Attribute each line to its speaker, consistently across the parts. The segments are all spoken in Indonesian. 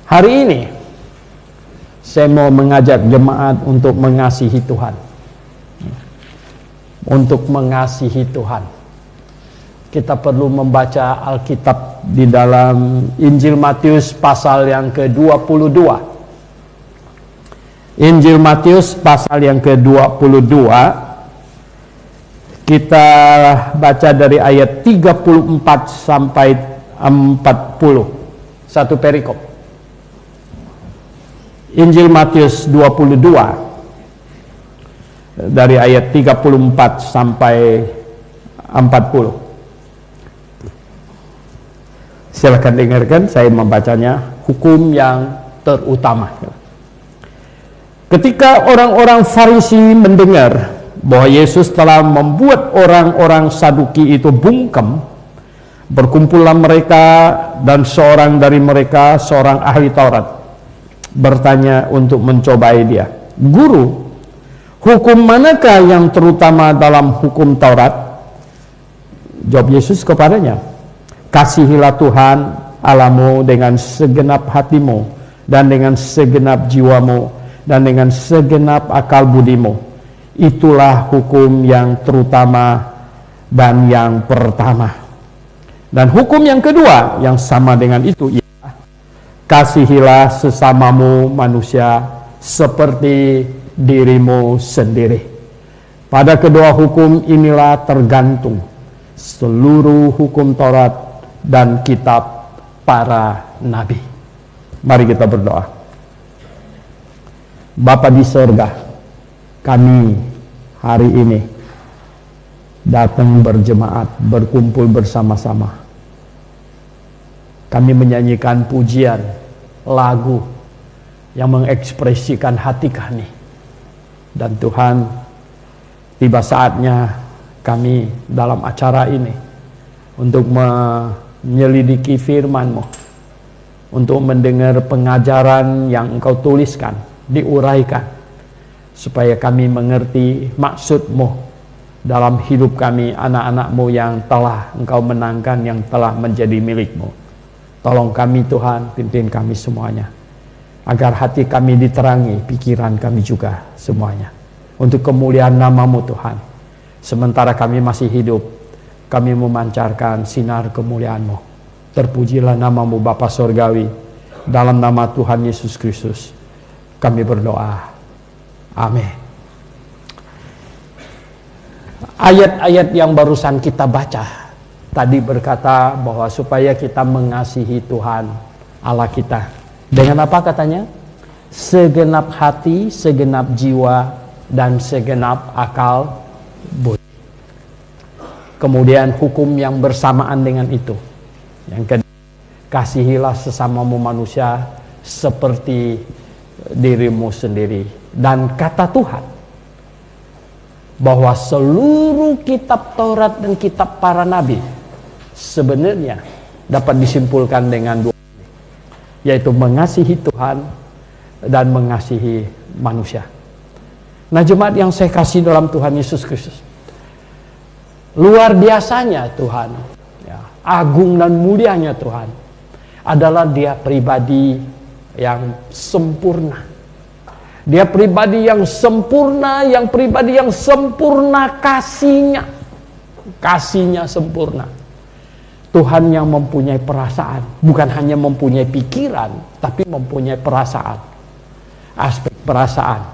Speaker 1: Hari ini saya mau mengajak jemaat untuk mengasihi Tuhan. Untuk mengasihi Tuhan. Kita perlu membaca Alkitab di dalam Injil Matius pasal yang ke-22. Injil Matius pasal yang ke-22. Kita baca dari ayat 34 sampai 40. Satu perikop. Injil Matius 22 dari ayat 34 sampai 40. Silakan dengarkan, saya membacanya. Hukum yang terutama. Ketika orang-orang Farisi mendengar bahwa Yesus telah membuat orang-orang Saduki itu bungkam, berkumpullah mereka dan seorang dari mereka, seorang ahli Taurat, bertanya untuk mencobai dia, "Guru, hukum manakah yang terutama dalam hukum Taurat?" Jawab Yesus kepadanya, "Kasihilah Tuhan Allahmu dengan segenap hatimu dan dengan segenap jiwamu dan dengan segenap akal budimu. Itulah hukum yang terutama dan yang pertama. Dan hukum yang kedua yang sama dengan itu ialah, kasihilah sesamamu manusia seperti dirimu sendiri. Pada kedua hukum inilah tergantung seluruh hukum Taurat dan kitab para nabi." Mari kita berdoa. Bapa di surga, kami hari ini datang berjemaat, berkumpul bersama-sama. Kami menyanyikan pujian, lagu yang mengekspresikan hati kami. Dan Tuhan, tiba saatnya kami dalam acara ini untuk menyelidiki firman-Mu, untuk mendengar pengajaran yang Engkau tuliskan, diuraikan, supaya kami mengerti maksud-Mu dalam hidup kami, anak-anak-Mu yang telah Engkau menangkan, yang telah menjadi milik-Mu. Tolong kami Tuhan, pimpin kami semuanya, agar hati kami diterangi, pikiran kami juga semuanya, untuk kemuliaan nama-Mu Tuhan. Sementara kami masih hidup, kami memancarkan sinar kemuliaan-Mu. Terpujilah nama-Mu Bapa Surgawi. Dalam nama Tuhan Yesus Kristus kami berdoa. Amin. Ayat-ayat yang barusan kita baca tadi berkata bahwa supaya kita mengasihi Tuhan Allah kita. Dengan apa katanya? Segenap hati, segenap jiwa, dan segenap akal budi. Kemudian hukum yang bersamaan dengan itu. Yang kedua, kasihilah sesamamu manusia seperti dirimu sendiri. Dan kata Tuhan bahwa seluruh kitab Taurat dan kitab para nabi sebenarnya dapat disimpulkan dengan dua, yaitu mengasihi Tuhan dan mengasihi manusia. Nah, jemaat yang saya kasih dalam Tuhan Yesus Kristus, luar biasanya Tuhan, ya, agung dan mulianya Tuhan adalah Dia pribadi yang sempurna. Dia pribadi yang sempurna, yang pribadi yang sempurna kasihnya. Kasihnya sempurna. Tuhan yang mempunyai perasaan, bukan hanya mempunyai pikiran, tapi mempunyai perasaan. Aspek perasaan.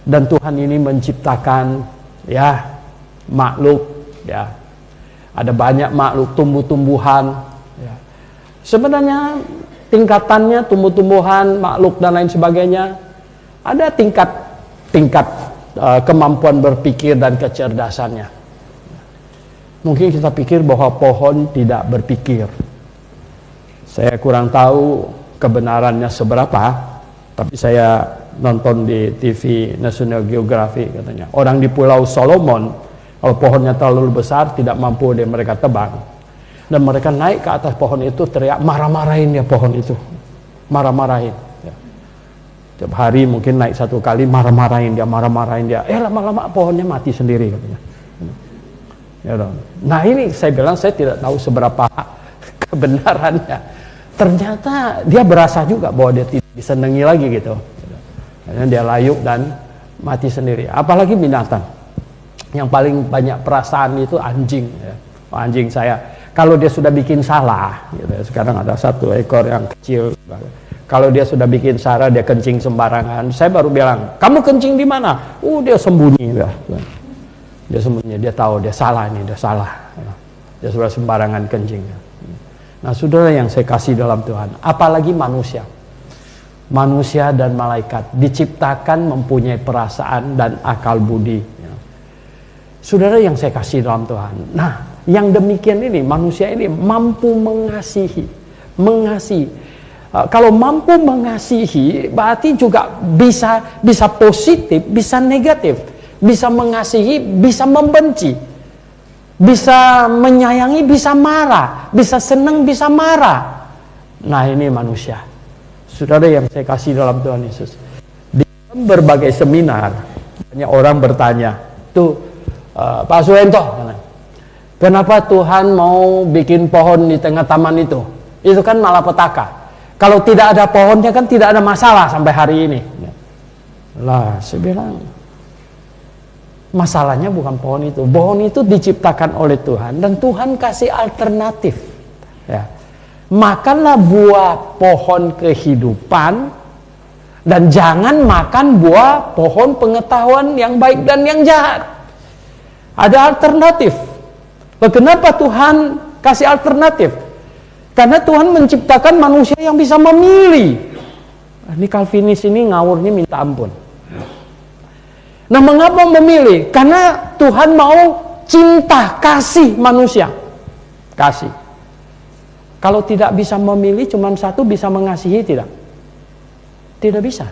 Speaker 1: Dan Tuhan ini menciptakan ya makhluk, ya. Ada banyak makhluk, tumbuh-tumbuhan, ya. Sebenarnya tingkatannya tumbuh-tumbuhan, makhluk dan lain sebagainya, ada tingkat kemampuan berpikir dan kecerdasannya. Mungkin kita pikir bahwa pohon tidak berpikir. Saya kurang tahu kebenarannya seberapa, tapi saya nonton di TV National Geographic, katanya orang di Pulau Solomon, kalau pohonnya terlalu besar tidak mampu mereka tebang, dan mereka naik ke atas pohon itu teriak, marah-marahin ya pohon itu, marah-marahin. Tiap hari mungkin naik satu kali, marah-marahin dia. Lama-lama pohonnya mati sendiri, katanya. Ya, nah ini saya bilang saya tidak tahu seberapa kebenarannya. ternyata dia berasa juga bahwa dia tidak disenangi lagi gitu. Karena dia layuk dan mati sendiri. Apalagi binatang. Yang paling banyak perasaan itu anjing. Ya. Anjing saya, kalau dia sudah bikin salah, gitu. Sekarang ada satu ekor yang kecil. Kalau dia sudah bikin salah, dia kencing sembarangan. Saya baru bilang, kamu kencing di mana? Dia sembunyi. Dia sembunyi, dia tahu dia salah ini, dia salah. Dia sudah sembarangan kencing. Nah, saudara yang saya kasih dalam Tuhan, apalagi manusia. Manusia dan malaikat diciptakan mempunyai perasaan dan akal budi. Saudara yang saya kasih dalam Tuhan. Nah, yang demikian ini, manusia ini mampu mengasihi. Kalau mampu mengasihi, berarti juga bisa positif, bisa negatif, bisa mengasihi, bisa membenci, bisa menyayangi, bisa marah, bisa senang, bisa marah. Nah, ini manusia. Saudara yang saya kasih dalam Tuhan Yesus. Di berbagai seminar, banyak orang bertanya, Pak Suwento, kenapa Tuhan mau bikin pohon di tengah taman itu? Itu kan malapetaka. Kalau tidak ada pohonnya kan tidak ada masalah sampai hari ini. Lah, saya bilang, masalahnya bukan pohon itu. Pohon itu diciptakan oleh Tuhan dan Tuhan kasih alternatif. Ya. Makanlah buah pohon kehidupan dan jangan makan buah pohon pengetahuan yang baik dan yang jahat. Ada alternatif. Kenapa Tuhan kasih alternatif? Karena Tuhan menciptakan manusia yang bisa memilih. Ini Calvinis ini ngawurnya minta ampun. Nah, mengapa memilih? Karena Tuhan mau cinta, kasih manusia. Kasih. Kalau tidak bisa memilih, cuma satu, bisa mengasihi, tidak? Tidak bisa.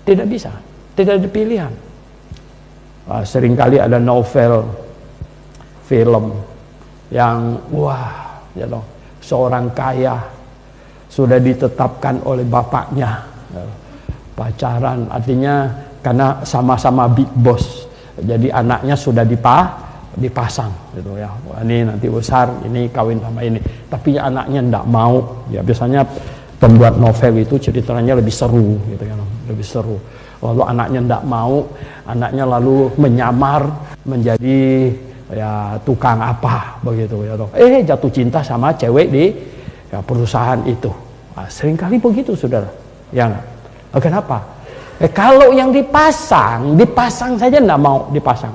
Speaker 1: Tidak bisa. Tidak ada pilihan. Seringkali ada novel, film yang seorang kaya sudah ditetapkan oleh bapaknya pacaran, artinya karena sama-sama big boss, jadi anaknya sudah dipasang gitu ya. Ini nanti besar, ini kawin sama ini, tapi anaknya tidak mau. Ya biasanya pembuat novel itu ceritanya lebih seru gitu ya, lebih seru. Lalu anaknya tidak mau, anaknya lalu menyamar menjadi tukang apa begitu ya. Jatuh cinta sama cewek di perusahaan itu. Seringkali begitu, saudara. Ya, kenapa? Kalau yang dipasang saja tidak mau dipasang.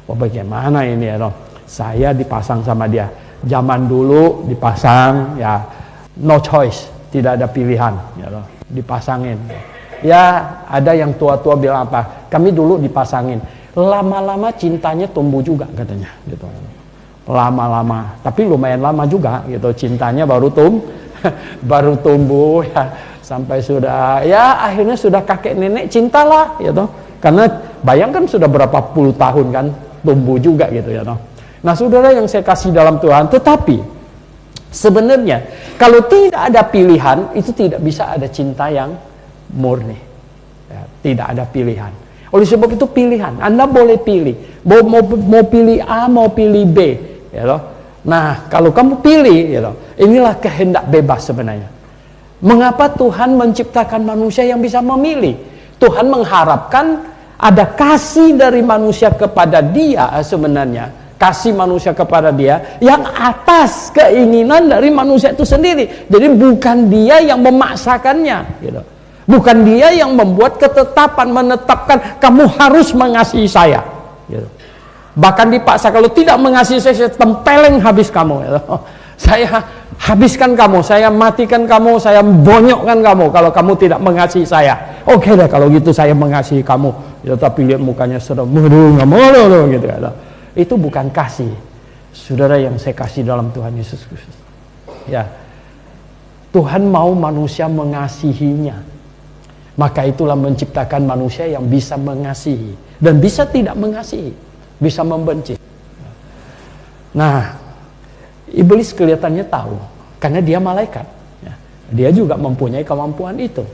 Speaker 1: Bagaimana ini ya? Saya dipasang sama dia. Zaman dulu dipasang ya, no choice, tidak ada pilihan. Ya, dipasangin. Ya, ada yang tua-tua bilang apa? Kami dulu dipasangin. Lama-lama cintanya tumbuh juga katanya gitu. Lama-lama, tapi lumayan lama juga gitu, cintanya baru tumbuh ya, sampai sudah ya akhirnya sudah kakek nenek cintalah gitu. Karena bayangkan sudah berapa puluh tahun kan tumbuh juga gitu ya. Nah, saudara yang saya kasih dalam Tuhan, tetapi sebenarnya kalau tidak ada pilihan, itu tidak bisa ada cinta yang murni. Ya, tidak ada pilihan. Oleh sebab itu pilihan, Anda boleh pilih, mau pilih A, mau pilih B, ya loh. Nah, kalau kamu pilih, ya loh, inilah kehendak bebas sebenarnya. Mengapa Tuhan menciptakan manusia yang bisa memilih? Tuhan mengharapkan ada kasih dari manusia kepada dia sebenarnya, kasih manusia kepada dia yang atas keinginan dari manusia itu sendiri. Jadi bukan dia yang memaksakannya, gitu. Bukan dia yang membuat ketetapan, menetapkan kamu harus mengasihi saya gitu. Bahkan dipaksa, kalau tidak mengasihi saya tempeleng habis kamu gitu. Saya habiskan kamu, saya matikan kamu, saya bonyokkan kamu kalau kamu tidak mengasihi saya. Oke deh kalau gitu saya mengasihi kamu ya, tapi lihat mukanya serem, nggak mau gitu ya. Itu bukan kasih, saudara yang saya kasih dalam Tuhan Yesus Kristus ya. Tuhan mau manusia mengasihinya. Maka itulah menciptakan manusia yang bisa mengasihi dan bisa tidak mengasihi, bisa membenci. Nah, iblis kelihatannya tahu karena dia malaikat. Dia juga mempunyai kemampuan itu.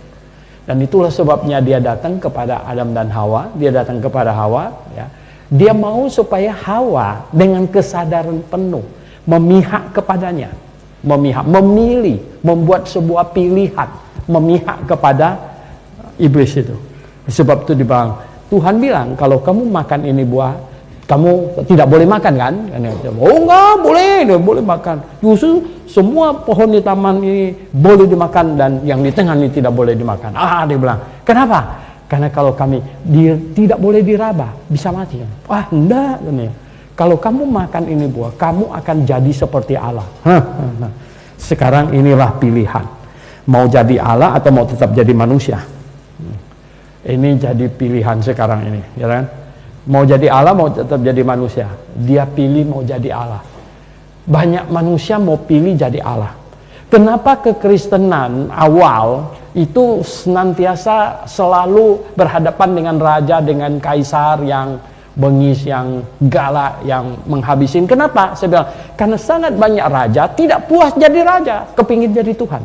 Speaker 1: Dan itulah sebabnya dia datang kepada Adam dan Hawa. Dia datang kepada Hawa. Ya. Dia mau supaya Hawa dengan kesadaran penuh memihak kepadanya. memilih, membuat sebuah pilihan, memihak kepada iblis itu. Sebab itu dibilang, Tuhan bilang kalau kamu makan ini buah, kamu tidak boleh makan kan? Oh enggak, boleh makan. Justru semua pohon di taman ini boleh dimakan dan yang di tengah ini tidak boleh dimakan. Dia bilang, kenapa? Karena kalau tidak boleh diraba, bisa mati. Enggak. Kalau kamu makan ini buah, kamu akan jadi seperti Allah. Sekarang inilah pilihan. Mau jadi Allah atau mau tetap jadi manusia? Ini jadi pilihan sekarang ini, ya kan? Mau jadi Allah, mau tetap jadi manusia. Dia pilih mau jadi Allah. Banyak manusia mau pilih jadi Allah. Kenapa kekristenan awal itu senantiasa selalu berhadapan dengan raja, dengan kaisar yang bengis, yang galak, yang menghabisin? Kenapa? Saya bilang, karena sangat banyak raja tidak puas jadi raja, kepingin jadi Tuhan.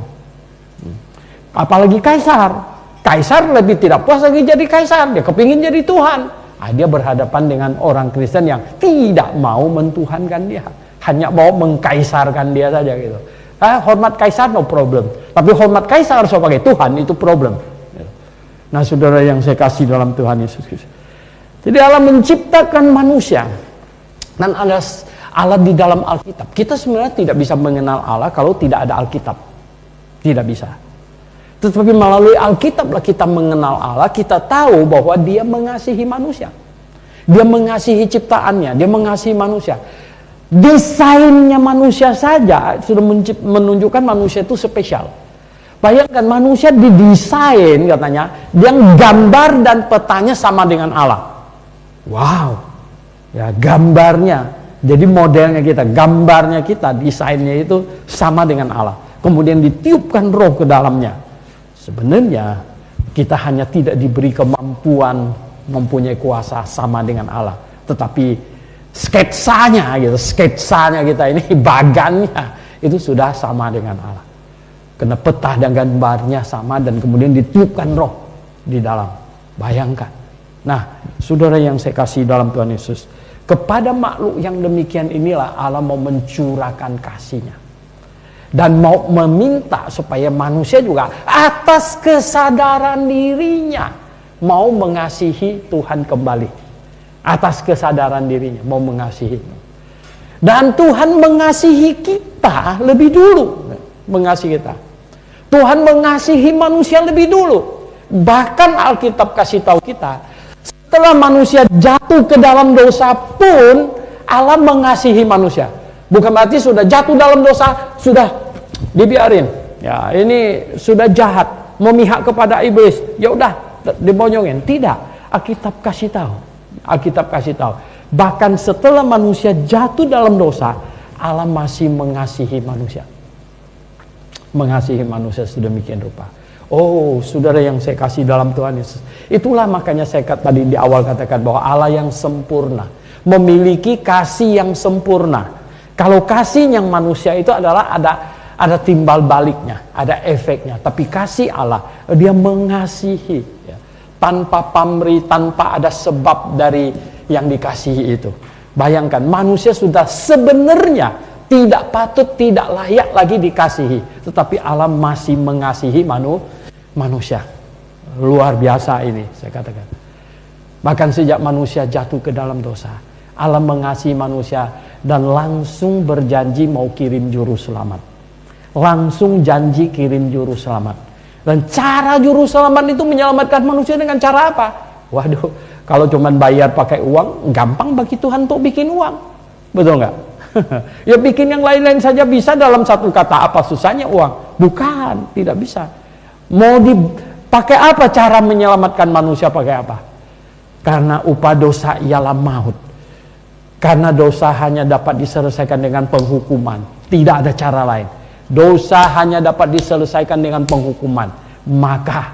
Speaker 1: Apalagi kaisar. Kaisar lebih tidak puas lagi jadi kaisar, dia kepingin jadi Tuhan. Dia berhadapan dengan orang Kristen yang tidak mau mentuhankan dia, hanya mau mengkaisarkan dia saja gitu. Hormat kaisar no problem, tapi hormat kaisar sebagai Tuhan itu problem. Nah, saudara yang saya kasih dalam Tuhan Yesus Kristus, jadi Allah menciptakan manusia dan ada Allah di dalam Alkitab. Kita sebenarnya tidak bisa mengenal Allah kalau tidak ada Alkitab, tidak bisa. Tetapi melalui Alkitablah kita mengenal Allah, kita tahu bahwa Dia mengasihi manusia. Dia mengasihi ciptaannya, Dia mengasihi manusia. Desainnya manusia saja sudah menunjukkan manusia itu spesial. Bayangkan manusia didesain katanya, yang gambar dan petanya sama dengan Allah. Wow, ya gambarnya, jadi modelnya kita, gambarnya kita, desainnya itu sama dengan Allah. Kemudian ditiupkan roh ke dalamnya. Sebenarnya kita hanya tidak diberi kemampuan mempunyai kuasa sama dengan Allah, tetapi sketsanya kita ini, bagannya itu sudah sama dengan Allah. Karena peta dan gambarnya sama dan kemudian ditiupkan roh di dalam. Bayangkan. Nah, saudara yang saya kasih dalam Tuhan Yesus, kepada makhluk yang demikian inilah Allah mau mencurahkan kasih-Nya. Dan mau meminta supaya manusia juga atas kesadaran dirinya mau mengasihi Tuhan kembali. Atas kesadaran dirinya mau mengasihi. Dan Tuhan mengasihi kita lebih dulu. Mengasihi kita. Tuhan mengasihi manusia lebih dulu. Bahkan Alkitab kasih tahu kita, setelah manusia jatuh ke dalam dosa pun Allah mengasihi manusia. Bukan berarti sudah jatuh dalam dosa, sudah dibiarin. Ya, ini sudah jahat, memihak kepada iblis. Ya udah, dibonyongin. Tidak. Alkitab kasih tahu. Alkitab kasih tahu. Bahkan setelah manusia jatuh dalam dosa, Allah masih mengasihi manusia. Mengasihi manusia sedemikian rupa. Oh, saudara yang saya kasih dalam Tuhan Yesus. Itulah makanya saya tadi di awal katakan bahwa Allah yang sempurna memiliki kasih yang sempurna. Kalau kasih yang manusia itu adalah ada timbal baliknya, ada efeknya. Tapi kasih Allah, Dia mengasihi ya, tanpa pamrih, tanpa ada sebab dari yang dikasihi itu. Bayangkan, manusia sudah sebenarnya tidak patut, tidak layak lagi dikasihi, tetapi Allah masih mengasihi manusia. Luar biasa ini, saya katakan. Bahkan sejak manusia jatuh ke dalam dosa, Allah mengasihi manusia dan langsung berjanji mau kirim juru selamat. Langsung janji kirim juru selamat. Dan cara juru selamat itu menyelamatkan manusia dengan cara apa? Waduh, kalau cuma bayar pakai uang, gampang bagi Tuhan untuk bikin uang. Betul nggak? Ya bikin yang lain-lain saja bisa dalam satu kata. Apa susahnya uang? Bukan, tidak bisa. Mau dipakai apa cara menyelamatkan manusia, pakai apa? Karena upah dosa ialah maut. Karena dosa hanya dapat diselesaikan dengan penghukuman. Tidak ada cara lain. Dosa hanya dapat diselesaikan dengan penghukuman. Maka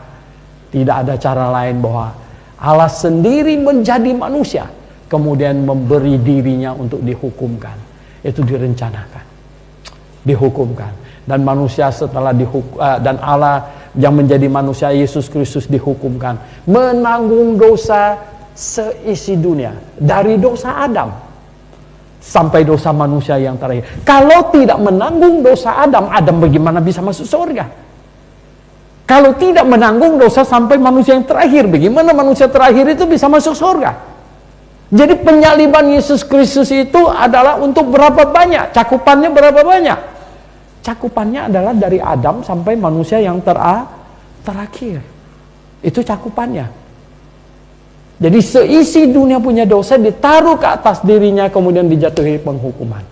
Speaker 1: tidak ada cara lain bahwa Allah sendiri menjadi manusia, kemudian memberi dirinya untuk dihukumkan. Itu direncanakan, dihukumkan. Dan manusia setelah dihukum, dan Allah yang menjadi manusia, Yesus Kristus, dihukumkan, menanggung dosa seisi dunia. Dari dosa Adam, sampai dosa manusia yang terakhir. Kalau tidak menanggung dosa Adam, Adam bagaimana bisa masuk surga? Kalau tidak menanggung dosa sampai manusia yang terakhir, bagaimana manusia terakhir itu bisa masuk surga? Jadi penyaliban Yesus Kristus itu adalah untuk berapa banyak? Cakupannya berapa banyak? Cakupannya adalah dari Adam sampai manusia yang terakhir. Itu cakupannya. Jadi seisi dunia punya dosa ditaruh ke atas dirinya, kemudian dijatuhi penghukuman.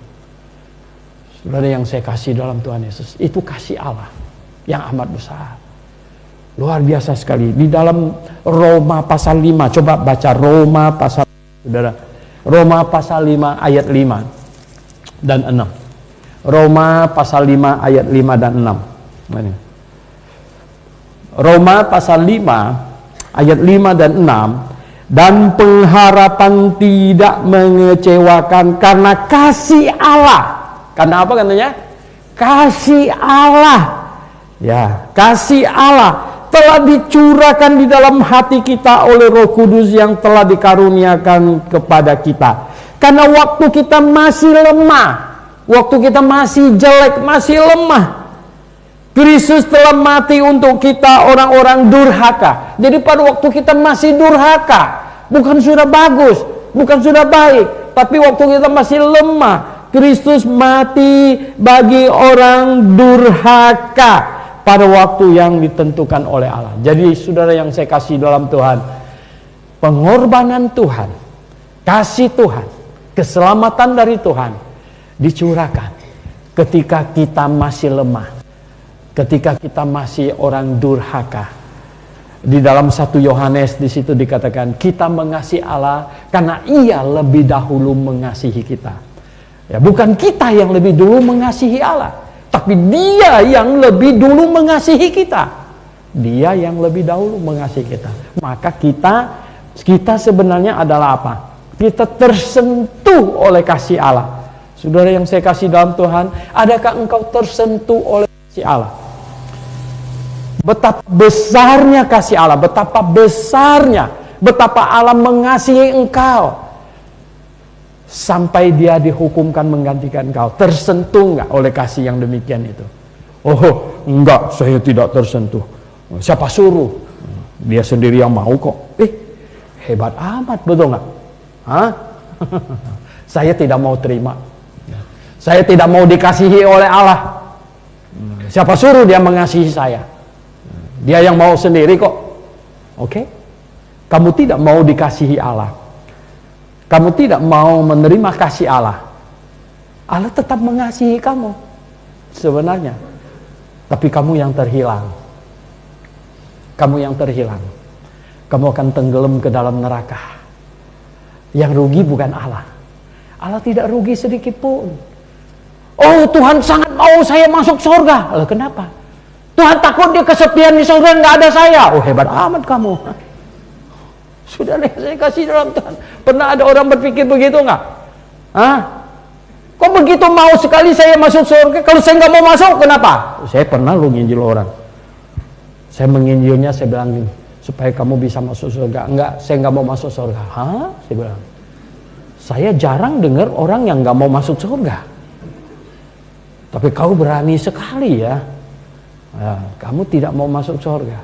Speaker 1: Saudara yang saya kasih dalam Tuhan Yesus, itu kasih Allah yang amat besar. Luar biasa sekali. Di dalam Roma pasal 5, coba baca Roma pasal, saudara. Roma pasal 5 ayat 5 dan 6. Roma pasal 5 ayat 5 dan 6. Mana? Roma pasal 5 ayat 5 dan 6. Dan pengharapan tidak mengecewakan karena kasih Allah. Karena apa katanya? Kasih Allah. Ya, kasih Allah telah dicurahkan di dalam hati kita oleh Roh Kudus yang telah dikaruniakan kepada kita. Karena waktu kita masih lemah, waktu kita masih jelek, masih lemah, Kristus telah mati untuk kita orang-orang durhaka. Jadi pada waktu kita masih durhaka, bukan sudah bagus, bukan sudah baik, tapi waktu kita masih lemah, Kristus mati bagi orang durhaka pada waktu yang ditentukan oleh Allah. Jadi saudara yang saya kasih dalam Tuhan, pengorbanan Tuhan, kasih Tuhan, keselamatan dari Tuhan dicurahkan ketika kita masih lemah, ketika kita masih orang durhaka. Di dalam 1 Yohanes di situ dikatakan kita mengasihi Allah karena Ia lebih dahulu mengasihi kita. Ya, bukan kita yang lebih dulu mengasihi Allah, tapi Dia yang lebih dulu mengasihi kita. Dia yang lebih dahulu mengasihi kita. Maka kita sebenarnya adalah apa? Kita tersentuh oleh kasih Allah. Saudara yang saya kasih dalam Tuhan, adakah engkau tersentuh oleh kasih Allah? Betapa besarnya kasih Allah, betapa besarnya, betapa Allah mengasihi engkau sampai Dia dihukumkan menggantikan engkau. Tersentuh enggak oleh kasih yang demikian itu? Oh, enggak, saya tidak tersentuh. Siapa suruh? Dia sendiri yang mau kok. Hebat amat, betul enggak? Hah? Saya tidak mau terima. Saya tidak mau dikasihi oleh Allah. Siapa suruh Dia mengasihi saya? Dia yang mau sendiri kok. Oke? Kamu tidak mau dikasihi Allah. Kamu tidak mau menerima kasih Allah. Allah tetap mengasihi kamu sebenarnya. Tapi kamu yang terhilang. Kamu yang terhilang. Kamu akan tenggelam ke dalam neraka. Yang rugi bukan Allah. Allah tidak rugi sedikit pun. Oh, Tuhan sangat mau saya masuk surga. Lalu kenapa? Tuhan takut Dia kesepian di surga, nggak ada saya. Oh, hebat amat kamu. Sudah saya kasih dalam Tuhan. Pernah ada orang berpikir begitu nggak? Hah? Kok begitu mau sekali saya masuk surga? Kalau saya nggak mau masuk, kenapa? Saya pernah lu nginjil orang. Saya menginjilnya, saya bilang gini, supaya kamu bisa masuk surga. Enggak, saya nggak mau masuk surga. Hah? Saya bilang. Saya jarang dengar orang yang nggak mau masuk surga. Tapi kau berani sekali ya. Nah, kamu tidak mau masuk surga.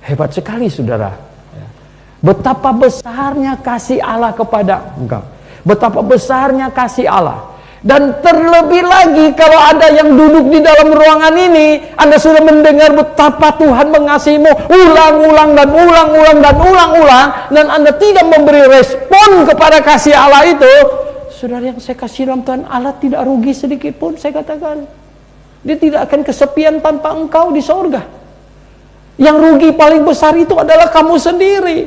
Speaker 1: Hebat sekali saudara. Betapa besarnya kasih Allah kepada engkau. Betapa besarnya kasih Allah. Dan terlebih lagi kalau ada yang duduk di dalam ruangan ini, Anda sudah mendengar betapa Tuhan mengasihimu ulang-ulang dan ulang-ulang dan ulang-ulang, dan Anda tidak memberi respon kepada kasih Allah itu. Saudara yang saya kasih dalam Tuhan, Allah tidak rugi sedikit pun, saya katakan. Dia tidak akan kesepian tanpa engkau di surga. Yang rugi paling besar itu adalah kamu sendiri.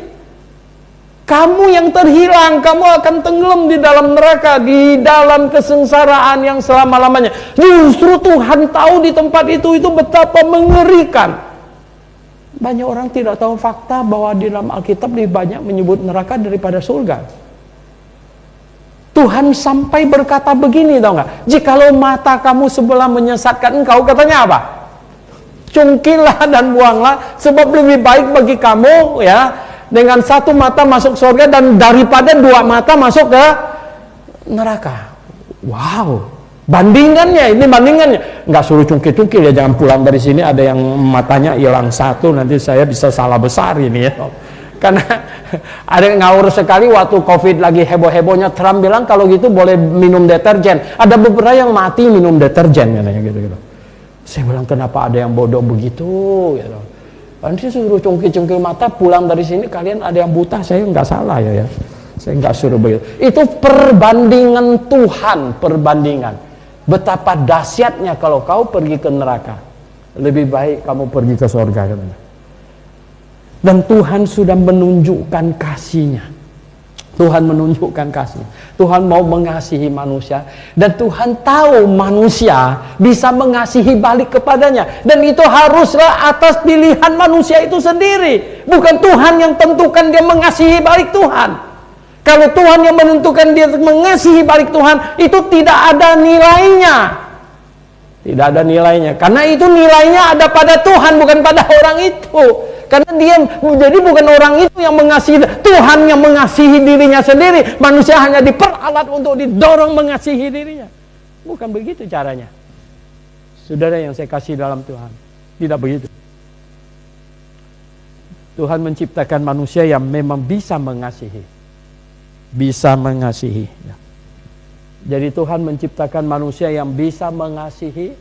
Speaker 1: Kamu yang terhilang, kamu akan tenggelam di dalam neraka, di dalam kesengsaraan yang selama-lamanya. Justru Tuhan tahu di tempat itu betapa mengerikan. Banyak orang tidak tahu fakta bahwa di dalam Alkitab lebih banyak menyebut neraka daripada surga. Tuhan sampai berkata begini, tahu nggak? Jikalau mata kamu sebelah menyesatkan engkau, katanya apa? Cungkilah dan buanglah, sebab lebih baik bagi kamu ya dengan satu mata masuk surga dan daripada dua mata masuk ke neraka. Wow, bandingannya, ini bandingannya. Nggak suruh cungkil-cungkil ya, jangan pulang dari sini ada yang matanya hilang satu, nanti saya bisa salah besar ini ya. Karena ada yang ngawur sekali waktu COVID lagi heboh-hebohnya, Trump bilang kalau gitu boleh minum deterjen. Ada beberapa yang mati minum deterjen katanya gitu. Saya bilang kenapa ada yang bodoh begitu gitu. Nanti suruh cungkil-cungkil mata, pulang dari sini kalian ada yang buta, saya nggak salah ya. Saya nggak suruh begitu. Itu perbandingan Tuhan, perbandingan. Betapa dahsyatnya kalau kau pergi ke neraka, lebih baik kamu pergi ke surga katanya. Dan Tuhan sudah menunjukkan kasih-Nya. Tuhan menunjukkan kasih. Tuhan mau mengasihi manusia, dan Tuhan tahu manusia bisa mengasihi balik kepadanya, dan itu haruslah atas pilihan manusia itu sendiri. Bukan Tuhan yang tentukan dia mengasihi balik Tuhan. Kalau Tuhan yang menentukan dia mengasihi balik Tuhan, itu tidak ada nilainya. Tidak ada nilainya. Karena itu nilainya ada pada Tuhan, bukan pada orang itu. Karena dia jadi bukan orang itu yang mengasihi, Tuhan yang mengasihi dirinya sendiri. Manusia hanya diperalat untuk didorong mengasihi dirinya. Bukan begitu caranya. Saudara yang saya kasih dalam Tuhan, tidak begitu. Tuhan menciptakan manusia yang memang bisa mengasihi. Bisa mengasihi. Jadi Tuhan menciptakan manusia yang bisa mengasihi,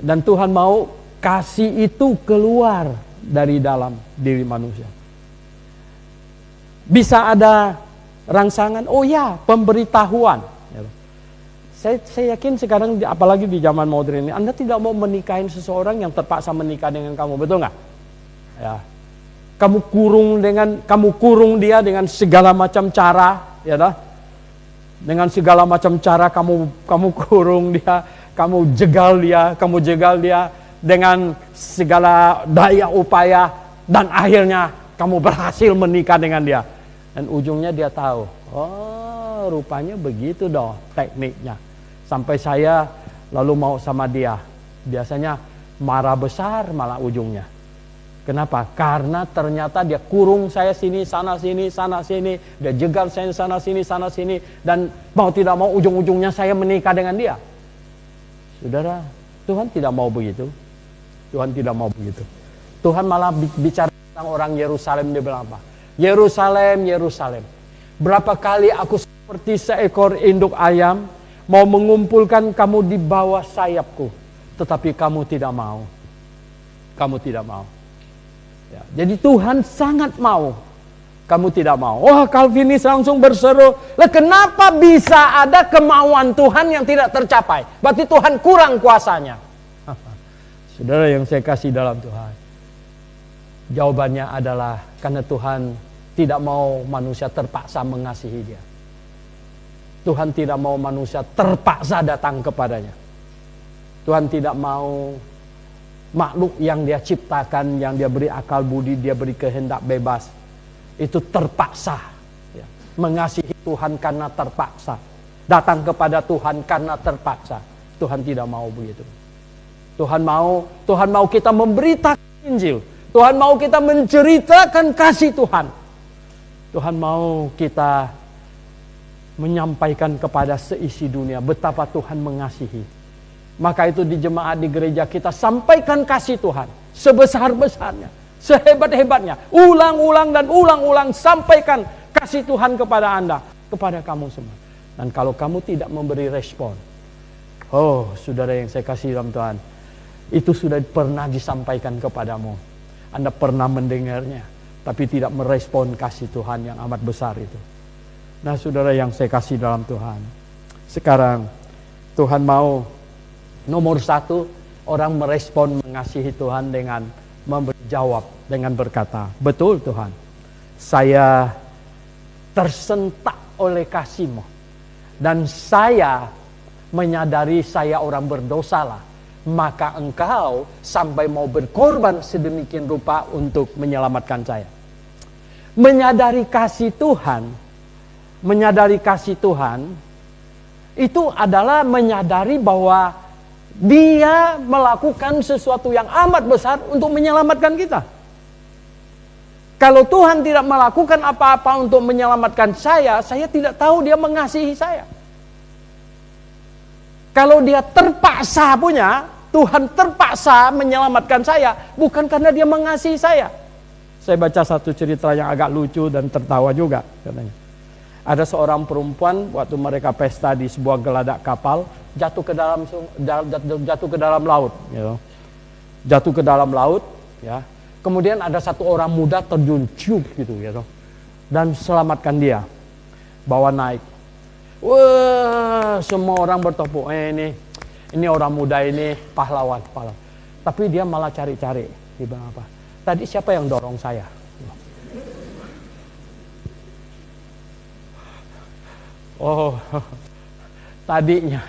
Speaker 1: dan Tuhan mau kasih itu keluar dari dalam diri manusia. Bisa ada rangsangan, oh ya, pemberitahuan. Saya yakin sekarang, apalagi di zaman modern ini, Anda tidak mau menikahin seseorang yang terpaksa menikah dengan kamu, betul nggak? Ya. Kamu kurung dia dengan segala macam cara, ya dah. Dengan segala macam cara kamu kurung dia, kamu jegal dia dengan segala daya upaya, dan akhirnya kamu berhasil menikah dengan dia. Dan ujungnya dia tahu, oh rupanya begitu dong tekniknya. Sampai saya lalu mau sama dia, biasanya marah besar malah ujungnya. Kenapa? Karena ternyata dia kurung saya sini, sana sini, dia jegal saya sana sini, dan mau tidak mau ujung-ujungnya saya menikah dengan dia. Saudara, Tuhan tidak mau begitu. Tuhan tidak mau begitu. Tuhan malah bicara tentang orang Yerusalem, dia bilang apa? Yerusalem, Yerusalem, berapa kali aku seperti seekor induk ayam mau mengumpulkan kamu di bawah sayapku, tetapi kamu tidak mau. Kamu tidak mau. Ya, jadi Tuhan sangat mau, kamu tidak mau. Wah, Calvinis langsung berseru, lah kenapa bisa ada kemauan Tuhan yang tidak tercapai? Berarti Tuhan kurang kuasanya. Saudara yang saya kasih dalam Tuhan, jawabannya adalah karena Tuhan tidak mau manusia terpaksa mengasihi dia. Tuhan tidak mau manusia terpaksa datang kepadanya. Tuhan tidak mau makhluk yang dia ciptakan, yang dia beri akal budi, dia beri kehendak bebas, itu terpaksa ya, mengasihi Tuhan karena terpaksa, datang kepada Tuhan karena terpaksa. Tuhan tidak mau begitu. Tuhan mau kita memberitakan Injil. Tuhan mau kita menceritakan kasih Tuhan. Tuhan mau kita menyampaikan kepada seisi dunia betapa Tuhan mengasihi. Maka itu di jemaat di gereja kita sampaikan kasih Tuhan sebesar-besarnya, sehebat-hebatnya. Ulang-ulang dan ulang-ulang sampaikan kasih Tuhan kepada Anda, kepada kamu semua. Dan kalau kamu tidak memberi respon, oh saudara yang saya kasih dalam Tuhan, itu sudah pernah disampaikan kepadamu. Anda pernah mendengarnya, tapi tidak merespon kasih Tuhan yang amat besar itu. Nah saudara yang saya kasih dalam Tuhan, sekarang Tuhan mau nomor satu, orang merespon mengasihi Tuhan dengan memberi jawab, dengan berkata, betul Tuhan, saya tersentak oleh kasih-Mu, dan saya menyadari saya orang berdosalah, maka Engkau sampai mau berkorban sedemikian rupa untuk menyelamatkan saya. Menyadari kasih Tuhan itu adalah menyadari bahwa Dia melakukan sesuatu yang amat besar untuk menyelamatkan kita. Kalau Tuhan tidak melakukan apa-apa untuk menyelamatkan saya tidak tahu Dia mengasihi saya. Kalau dia terpaksa punya, Tuhan terpaksa menyelamatkan saya, bukan karena dia mengasihi saya. Saya baca satu cerita yang agak lucu dan tertawa juga katanya. Ada seorang perempuan waktu mereka pesta di sebuah geladak kapal, jatuh ke dalam laut, gitu. Jatuh ke dalam laut, ya. Kemudian ada satu orang muda terjun ciup gitu, dan selamatkan dia, bawa naik. Wah, semua orang bertepuk. Ini orang muda ini pahlawan. Tapi dia malah cari-cari, dia bilang apa? Tadi siapa yang dorong saya? Oh, tadinya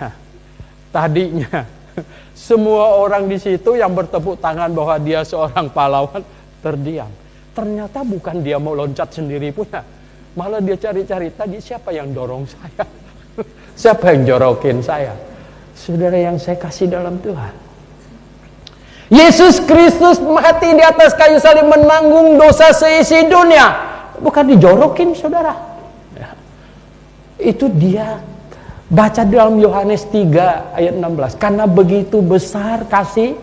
Speaker 1: semua orang di situ yang bertepuk tangan bahwa dia seorang pahlawan terdiam. Ternyata bukan dia mau loncat sendiri punya, malah dia cari-cari tadi siapa yang dorong saya, siapa yang jorokin saya. Saudara yang saya kasih dalam Tuhan, Yesus Kristus mati di atas kayu salib menanggung dosa seisi dunia, bukan dijorokin, saudara. Itu dia baca dalam Yohanes 3 ayat 16. Karena begitu besar kasih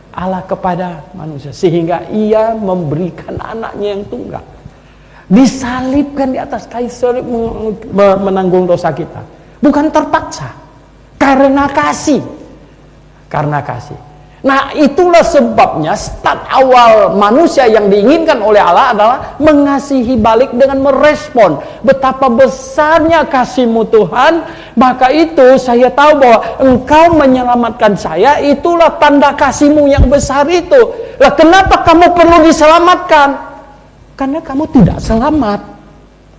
Speaker 1: Allah kepada manusia, sehingga ia memberikan anaknya yang tunggal. Disalibkan di atas kayu salib menanggung dosa kita. Bukan terpaksa. Karena kasih. Karena kasih. Nah, itulah sebabnya start awal manusia yang diinginkan oleh Allah adalah mengasihi balik dengan merespon betapa besarnya kasih-Mu Tuhan. Maka itu saya tahu bahwa Engkau menyelamatkan saya, itulah tanda kasih-Mu yang besar itu. Lah, kenapa kamu perlu diselamatkan? Karena kamu tidak selamat.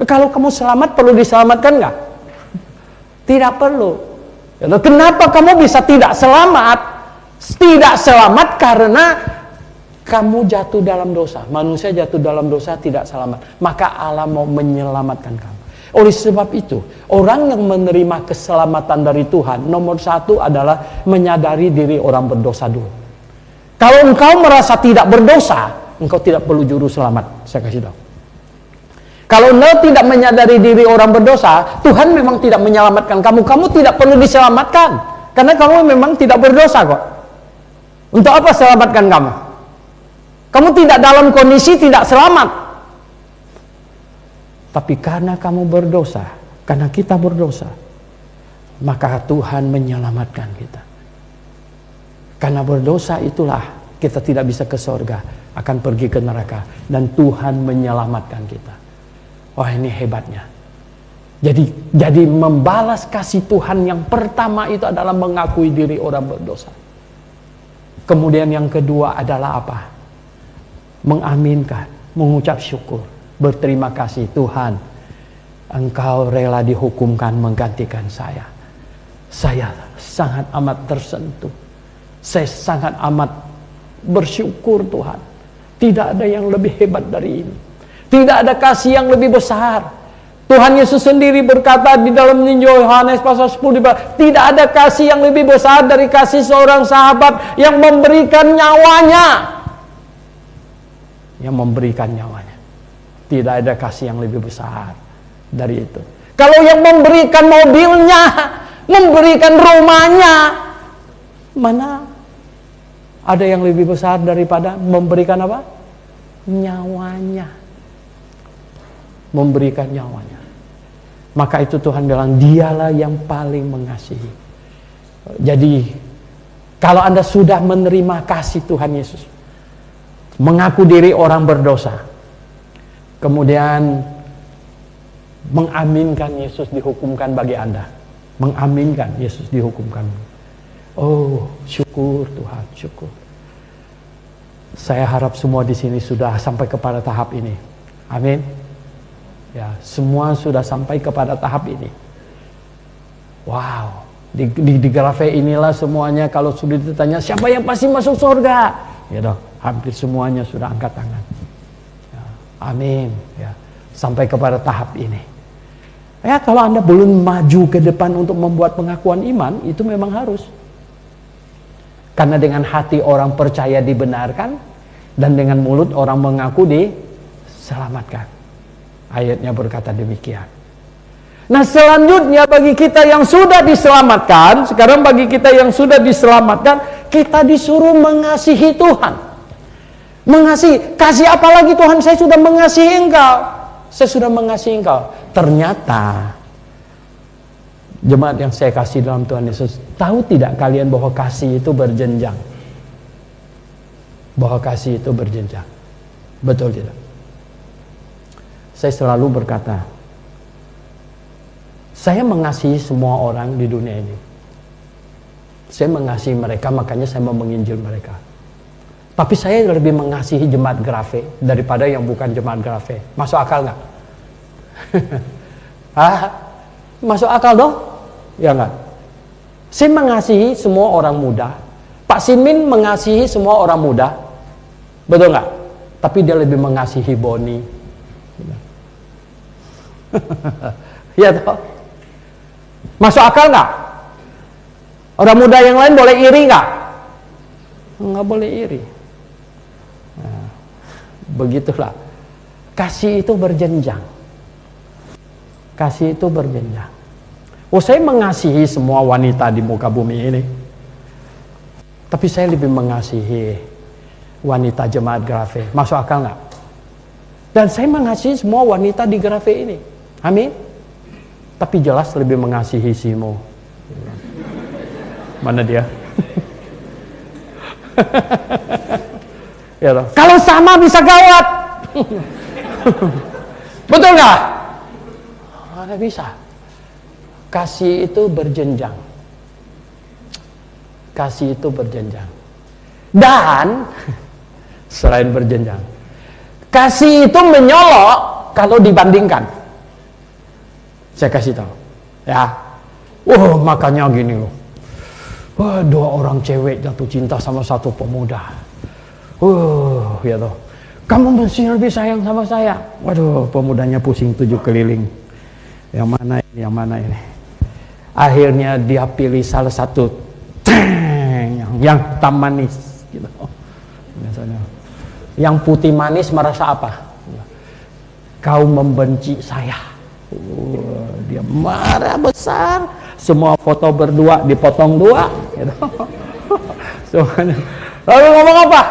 Speaker 1: Kalau kamu selamat, perlu diselamatkan nggak? Tidak perlu. Kenapa kamu bisa tidak selamat? Tidak selamat karena kamu jatuh dalam dosa. Manusia jatuh dalam dosa tidak selamat. Maka Allah mau menyelamatkan kamu. Oleh sebab itu, orang yang menerima keselamatan dari Tuhan, nomor satu adalah menyadari diri orang berdosa dulu. Kalau engkau merasa tidak berdosa, engkau tidak perlu juru selamat. Saya kasih tahu. Kalau engkau tidak menyadari diri orang berdosa, Tuhan memang tidak menyelamatkan kamu. Kamu tidak perlu diselamatkan. Karena kamu memang tidak berdosa kok. Untuk apa selamatkan kamu? Kamu tidak dalam kondisi tidak selamat. Tapi karena kamu berdosa, karena kita berdosa, maka Tuhan menyelamatkan kita. Karena berdosa itulah kita tidak bisa ke surga, akan pergi ke neraka, dan Tuhan menyelamatkan kita. Wah, ini hebatnya. Jadi membalas kasih Tuhan yang pertama itu adalah mengakui diri orang berdosa. Kemudian yang kedua adalah apa? Mengaminkan, mengucap syukur, berterima kasih. Tuhan, Engkau rela dihukumkan menggantikan saya. Saya sangat amat tersentuh. Saya sangat amat bersyukur Tuhan. Tidak ada yang lebih hebat dari ini. Tidak ada kasih yang lebih besar. Tuhan Yesus sendiri berkata di dalam Yohanes pasal 10, tidak ada kasih yang lebih besar dari kasih seorang sahabat yang memberikan nyawanya. Yang memberikan nyawanya. Tidak ada kasih yang lebih besar dari itu. Kalau yang memberikan mobilnya, memberikan rumahnya, mana ada yang lebih besar daripada memberikan apa? Nyawanya. Memberikan nyawanya. Maka itu Tuhan bilang, dialah yang paling mengasihi. Jadi kalau Anda sudah menerima kasih Tuhan Yesus, mengaku diri orang berdosa, kemudian mengaminkan Yesus dihukumkan bagi Anda, mengaminkan Yesus dihukumkan. Oh, syukur Tuhan, syukur. Saya harap semua di sini sudah sampai kepada tahap ini. Amin. Ya, semua sudah sampai kepada tahap ini. Wow, di Grafe inilah semuanya kalau sudah ditanya siapa yang pasti masuk surga, gitu, hampir semuanya sudah angkat tangan. Ya, amin. Ya, sampai kepada tahap ini. Ya, kalau Anda belum maju ke depan untuk membuat pengakuan iman, itu memang harus. Karena dengan hati orang percaya dibenarkan, dan dengan mulut orang mengaku diselamatkan. Ayatnya berkata demikian. Nah, selanjutnya bagi kita yang sudah diselamatkan, sekarang bagi kita yang sudah diselamatkan, kita disuruh mengasihi Tuhan. Mengasihi, kasih apa lagi Tuhan? Saya sudah mengasihi engkau. Saya sudah mengasihi engkau. Ternyata jemaat yang saya kasih dalam Tuhan Yesus, tahu tidak kalian bahwa kasih itu berjenjang? Bahwa kasih itu berjenjang. Betul tidak? Saya selalu berkata, saya mengasihi semua orang di dunia ini. Saya mengasihi mereka, makanya saya mau menginjil mereka. Tapi saya lebih mengasihi jemaat Grafe daripada yang bukan jemaat Grafe. Masuk akal nggak? Masuk akal dong? Ya nggak? Saya mengasihi semua orang muda. Pak Simin mengasihi semua orang muda. Betul nggak? Tapi dia lebih mengasihi Boni. Ya toh? Masuk akal nggak? Orang muda yang lain boleh iri nggak? Nggak boleh iri. Nah, begitulah. Kasih itu berjenjang. Kasih itu berjenjang. Oh, saya mengasihi semua wanita di muka bumi ini. Tapi saya lebih mengasihi wanita jemaat Grafe. Masuk akal nggak? Dan saya mengasihi semua wanita di Grafe ini. Amin. Tapi jelas lebih mengasihi Simo. Mana dia? Ya, kalau sama bisa gawat. Betul nggak? Mana bisa? Kasih itu berjenjang. Kasih itu berjenjang. Dan selain berjenjang, kasih itu menyolok kalau dibandingkan. Saya kasih tahu, ya. Makanya gini loh. Dua orang cewek jatuh cinta sama satu pemuda. Ya toh. Kamu mesti lebih sayang sama saya. Waduh, pemudanya pusing 7 keliling. Yang mana ini? Yang mana ini? Akhirnya dia pilih salah satu yang hitam manis, gitu. Biasanya. Yang putih manis merasa apa? Kau membenci saya. Dia marah besar. Semua foto berdua dipotong 2, gitu. Lalu ngomong apa?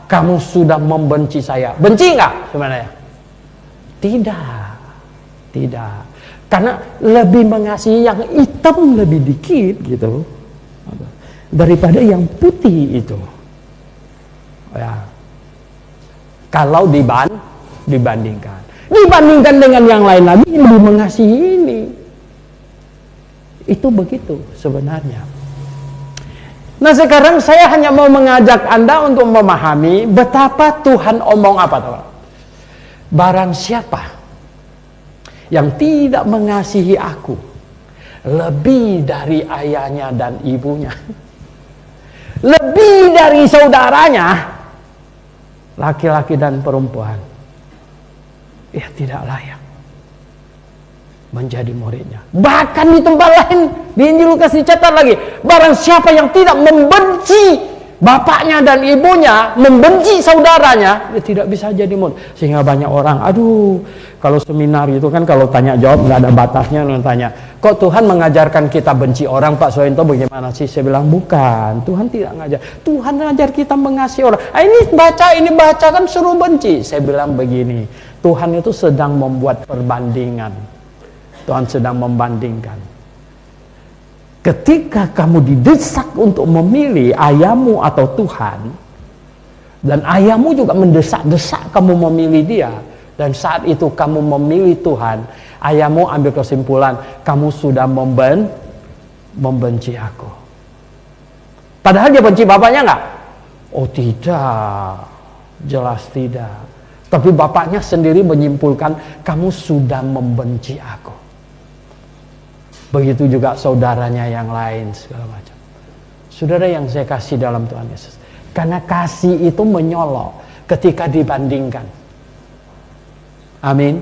Speaker 1: Kamu sudah membenci saya. Benci nggak sebenarnya? Tidak. Karena lebih mengasihi yang hitam lebih dikit, gitu, daripada yang putih itu. Ya. Kalau dibandingkan dengan yang lain lagi, lebih mengasihi ini. Itu begitu sebenarnya. Nah, sekarang saya hanya mau mengajak Anda untuk memahami betapa Tuhan omong apa, teman. Barang siapa yang tidak mengasihi aku lebih dari ayahnya dan ibunya, lebih dari saudaranya, laki-laki dan perempuan, ia tidak layak menjadi muridnya. Bahkan di tempat lain di Injil Lukas dicatat lagi, barang siapa yang tidak membenci bapaknya dan ibunya, membenci saudaranya, dia tidak bisa jadi murid. Sehingga banyak orang, kalau seminar itu kan kalau tanya jawab nggak ada batasnya. Tanya, kok Tuhan mengajarkan kita benci orang, Pak Soento, bagaimana sih? Saya bilang bukan, Tuhan tidak ngajar. Tuhan ngajar kita mengasihi orang. Ini baca kan suruh benci. Saya bilang begini, Tuhan itu sedang membuat perbandingan. Tuhan sedang membandingkan. Ketika kamu didesak untuk memilih ayahmu atau Tuhan, dan ayahmu juga mendesak-desak kamu memilih dia, dan saat itu kamu memilih Tuhan, ayahmu ambil kesimpulan, kamu sudah membenci aku. Padahal dia benci bapaknya nggak? Oh tidak, jelas tidak. Tapi bapaknya sendiri menyimpulkan, kamu sudah membenci aku. Begitu juga saudaranya yang lain, segala macam. Saudara yang saya kasih dalam Tuhan Yesus, karena kasih itu menyolok ketika dibandingkan. Amin.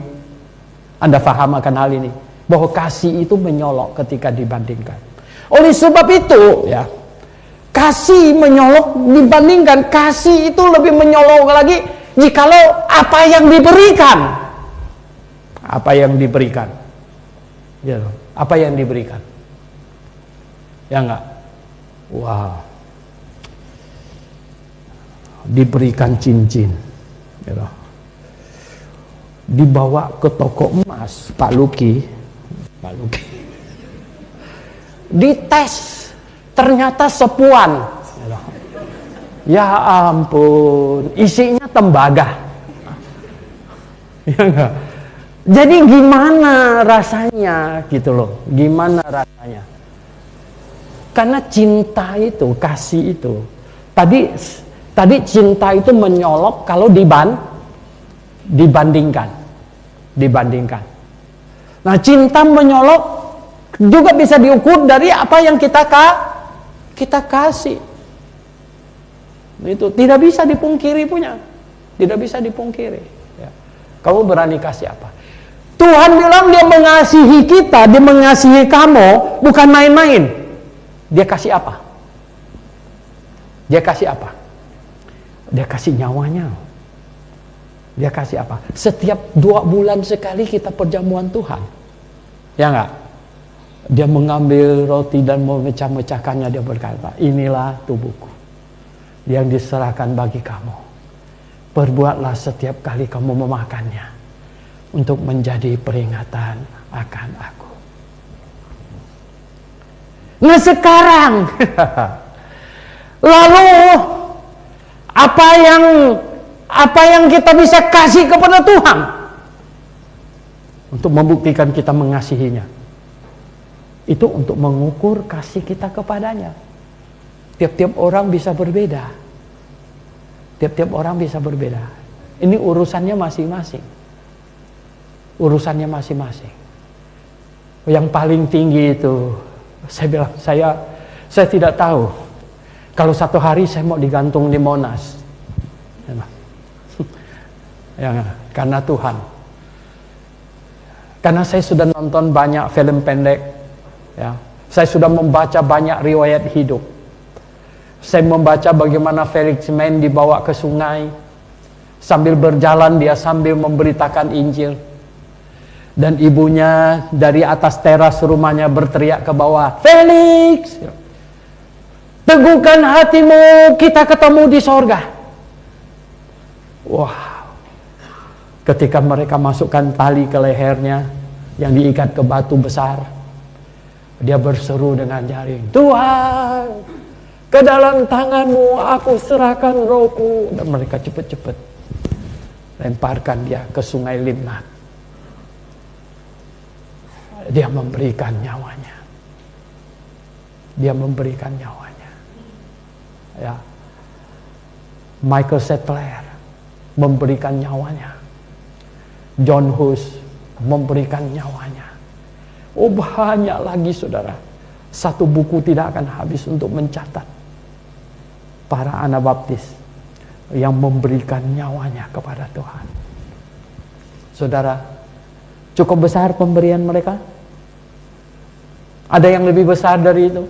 Speaker 1: Anda paham akan hal ini, bahwa kasih itu menyolok ketika dibandingkan. Oleh sebab itu, ya, kasih menyolok dibandingkan. Kasih itu lebih menyolok lagi jikalau apa yang diberikan. Gitu. Apa yang diberikan? Ya enggak? Wow. Diberikan cincin. Gitu. Dibawa ke toko emas, Pak Luki. Dites, ternyata sepuan. Ya ampun, isinya tembaga. Ya enggak? Jadi gimana rasanya gitu loh, gimana rasanya? Karena cinta itu, kasih itu. Tadi cinta itu menyolok kalau dibandingkan. Nah, cinta menyolok juga bisa diukur dari apa yang kita kasih. Itu tidak bisa dipungkiri punya. Tidak bisa dipungkiri. Ya. Kamu berani kasih apa? Tuhan bilang dia mengasihi kita, dia mengasihi kamu, bukan main-main. Dia kasih apa? Dia kasih apa? Dia kasih nyawanya. Dia kasih apa? Setiap 2 bulan sekali kita perjamuan Tuhan. Ya enggak? Dia mengambil roti dan memecah-mecahkannya. Dia berkata, inilah tubuhku yang diserahkan bagi kamu. Perbuatlah setiap kali kamu memakannya, untuk menjadi peringatan akan aku. Nah sekarang, lalu apa yang kita bisa kasih kepada Tuhan untuk membuktikan kita mengasihinya? Itu untuk mengukur kasih kita kepadanya. Tiap-tiap orang bisa berbeda. Tiap-tiap orang bisa berbeda. Ini urusannya masing-masing. Urusannya masing-masing. Yang paling tinggi itu, saya bilang, saya tidak tahu. Kalau satu hari saya mau digantung di Monas. Ya, karena Tuhan. Karena saya sudah nonton banyak film pendek. Ya. Saya sudah membaca banyak riwayat hidup. Saya membaca bagaimana Felix Mann dibawa ke sungai. Sambil berjalan dia sambil memberitakan Injil. Dan ibunya dari atas teras rumahnya berteriak ke bawah, Felix, teguhkan hatimu, kita ketemu di sorga. Wah, ketika mereka masukkan tali ke lehernya yang diikat ke batu besar, dia berseru dengan nyaring, Tuhan, ke dalam tanganmu aku serahkan rohku. Dan mereka cepat-cepat lemparkan dia ke sungai Limnat. Dia memberikan nyawanya. Dia memberikan nyawanya. Ya. Michael Sattler memberikan nyawanya. John Hus memberikan nyawanya. Oh, banyak lagi saudara. Satu buku tidak akan habis untuk mencatat para Anabaptis yang memberikan nyawanya kepada Tuhan. Saudara, cukup besar pemberian mereka? Ada yang lebih besar dari itu?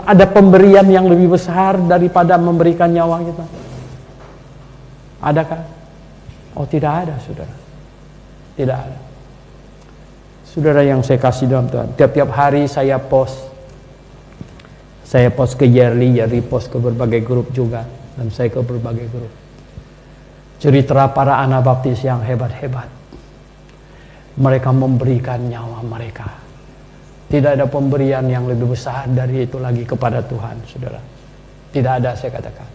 Speaker 1: Ada pemberian yang lebih besar daripada memberikan nyawa kita? Adakah? Oh, tidak ada, saudara. Tidak ada. Saudara yang saya kasih dalam Tuhan, tiap-tiap hari saya post ke Yerli post ke berbagai grup juga, dan saya ke berbagai grup. Cerita para Anabaptis yang hebat-hebat. Mereka memberikan nyawa mereka. Tidak ada pemberian yang lebih besar dari itu lagi kepada Tuhan, saudara. Tidak ada, saya katakan.